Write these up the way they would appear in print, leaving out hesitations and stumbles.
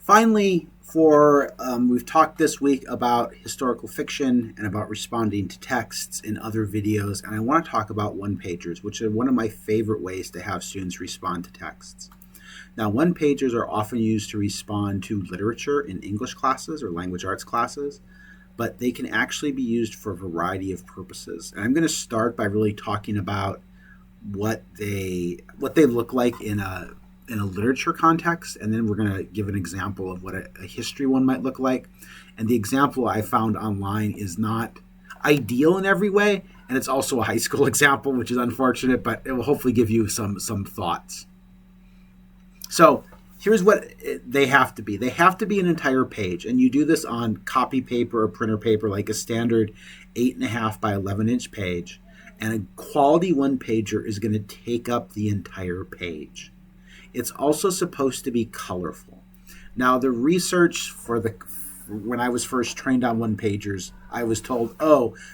Finally, we've talked this week about historical fiction and about responding to texts in other videos, and I want to talk about one-pagers, which are one of my favorite ways to have students respond to texts. Now, one-pagers are often used to respond to literature in English classes or language arts classes, but they can actually be used for a variety of purposes. And I'm going to start by really talking about what they look like in a literature context, and then we're going to give an example of what a history one might look like. And the example I found online is not ideal in every way, and it's also a high school example, which is unfortunate, but it will hopefully give you some thoughts. So here's what they have to be. They have to be an entire page, and you do this on copy paper or printer paper, like a standard 8.5 by 11-inch page, and a quality one-pager is going to take up the entire page. It's also supposed to be colorful. Now, the research when I was first trained on one-pagers, I was told,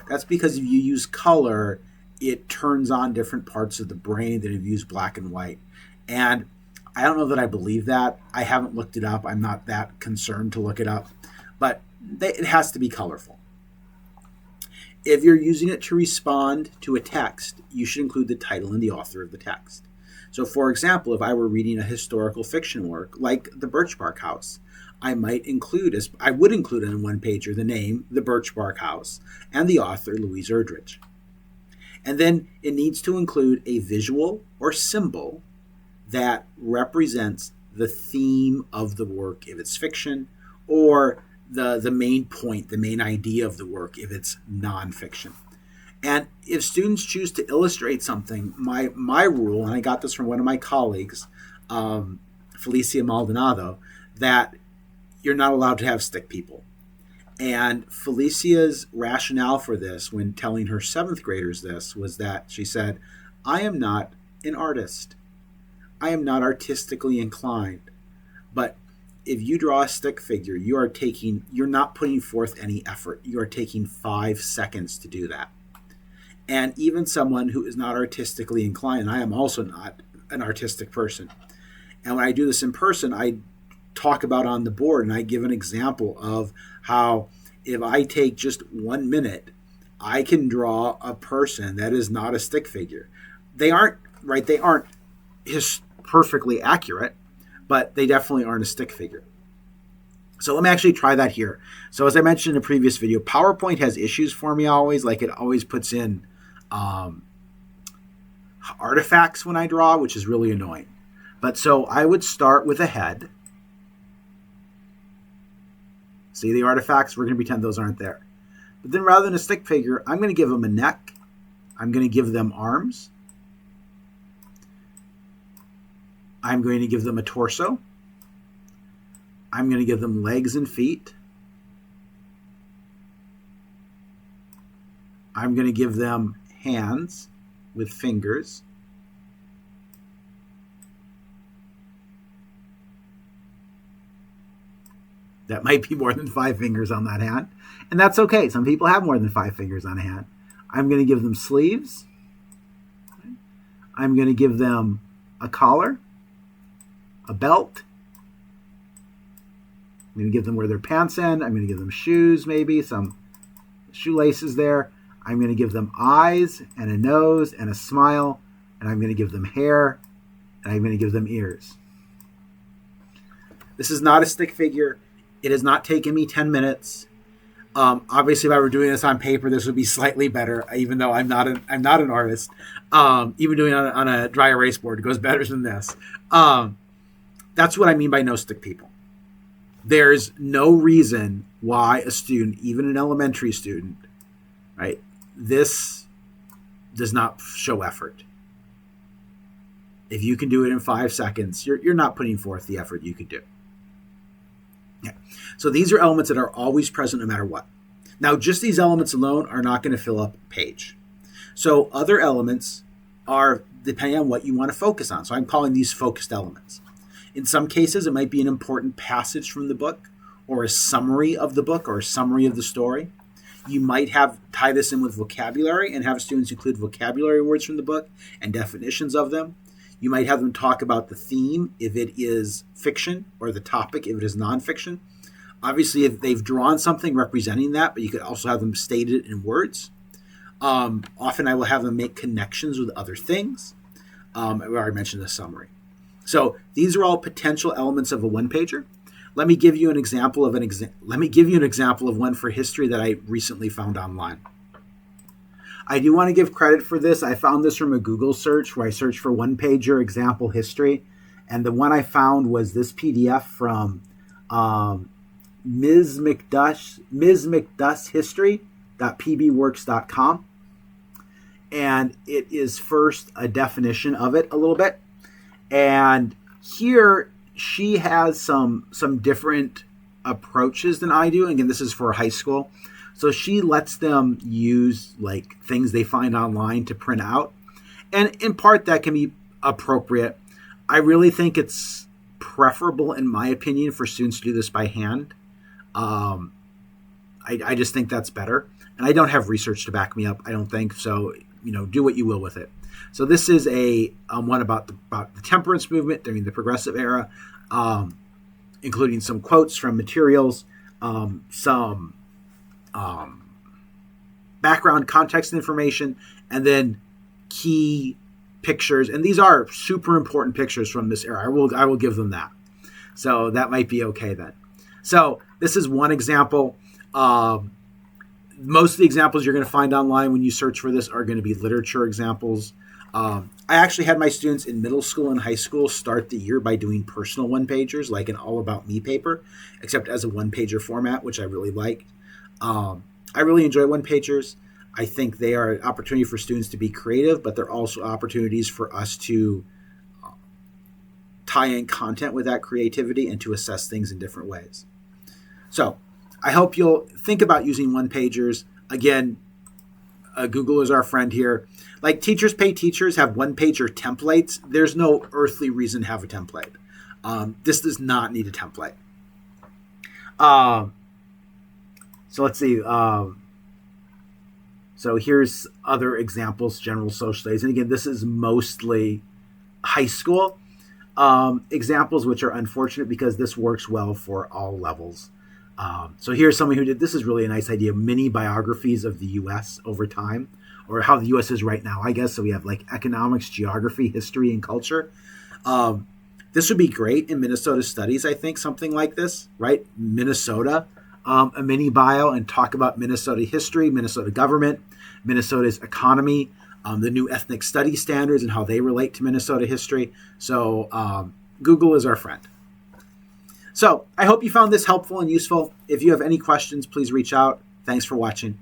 that's because if you use color, it turns on different parts of the brain than if you use black and white. And I don't know that I believe that. I haven't looked it up. I'm not that concerned to look it up. But it has to be colorful. If you're using it to respond to a text, you should include the title and the author of the text. So, for example, if I were reading a historical fiction work like The Birch Bark House, I would include in one pager the name, The Birch Bark House, and the author, Louise Erdrich. And then it needs to include a visual or symbol that represents the theme of the work if it's fiction, or the main point, the main idea of the work if it's nonfiction. And if students choose to illustrate something, my rule, and I got this from one of my colleagues, Felicia Maldonado, that you're not allowed to have stick people. And Felicia's rationale for this, when telling her 7th graders this, was that she said, I am not an artist. I am not artistically inclined. But if you draw a stick figure, you're not putting forth any effort. You are taking 5 seconds to do that. And even someone who is not artistically inclined, I am also not an artistic person. And when I do this in person, I talk about on the board and I give an example of how if I take just 1 minute, I can draw a person that is not a stick figure. They aren't perfectly accurate, but they definitely aren't a stick figure. So let me actually try that here. So as I mentioned in a previous video, PowerPoint has issues for me always, like it always puts in artifacts when I draw, which is really annoying. But so I would start with a head. See the artifacts? We're going to pretend those aren't there. But then rather than a stick figure, I'm going to give them a neck. I'm going to give them arms. I'm going to give them a torso. I'm going to give them legs and feet. I'm going to give them hands with fingers. That might be more than 5 fingers on that hand. And that's okay. Some people have more than 5 fingers on a hand. I'm going to give them sleeves. I'm going to give them a collar, a belt. I'm going to give them where their pants end. I'm going to give them shoes, maybe some shoelaces there. I'm going to give them eyes and a nose and a smile. And I'm going to give them hair. And I'm going to give them ears. This is not a stick figure. It has not taken me 10 minutes. Obviously, if I were doing this on paper, this would be slightly better, even though I'm not an artist. Even doing it on a dry erase board, it goes better than this. That's what I mean by no stick people. There's no reason why a student, even an elementary student, right, this does not show effort. If you can do it in 5 seconds, you're not putting forth the effort you could do. Yeah. So these are elements that are always present no matter what. Now, just these elements alone are not going to fill up a page. So other elements are depending on what you want to focus on. So I'm calling these focused elements. In some cases, it might be an important passage from the book or a summary of the book or a summary of the story. You might tie this in with vocabulary and have students include vocabulary words from the book and definitions of them. You might have them talk about the theme if it is fiction, or the topic if it is nonfiction. Obviously, if they've drawn something representing that, but you could also have them state it in words. Often I will have them make connections with other things. I've already mentioned the summary. So these are all potential elements of a one-pager. Let me give you an example of one for history that I recently found online. I do want to give credit for this. I found this from a Google search where I searched for one-pager example history, and the one I found was this PDF from Ms. McDuss history.pbworks.com, and it is first a definition of it a little bit, and here she has some different approaches than I do. Again, this is for high school. So she lets them use like things they find online to print out. And in part that can be appropriate. I really think it's preferable, in my opinion, for students to do this by hand. I just think that's better. And I don't have research to back me up, I don't think. So, do what you will with it. So this is a one about the temperance movement during the Progressive Era, including some quotes from materials, some background context information, and then key pictures. And these are super important pictures from this era. I will give them that. So that might be okay then. So this is one example. Most of the examples you're going to find online when you search for this are going to be literature examples. I actually had my students in middle school and high school start the year by doing personal one-pagers, like an All About Me paper, except as a one-pager format, which I really liked. I really enjoy one-pagers. I think they are an opportunity for students to be creative, but they're also opportunities for us to tie in content with that creativity and to assess things in different ways. So I hope you'll think about using one-pagers. Again, Google is our friend here. Like Teachers Pay Teachers have one-pager templates. There's no earthly reason to have a template. This does not need a template. So let's see. So here's other examples, general social studies. And again, this is mostly high school examples, which are unfortunate because this works well for all levels. So here's someone who did, this is really a nice idea, mini biographies of the U.S. over time, or how the U.S. is right now, I guess. So we have like economics, geography, history, and culture. This would be great in Minnesota studies, I think, something like this, right? Minnesota, a mini bio, and talk about Minnesota history, Minnesota government, Minnesota's economy, the new ethnic study standards and how they relate to Minnesota history. So Google is our friend. So I hope you found this helpful and useful. If you have any questions, please reach out. Thanks for watching.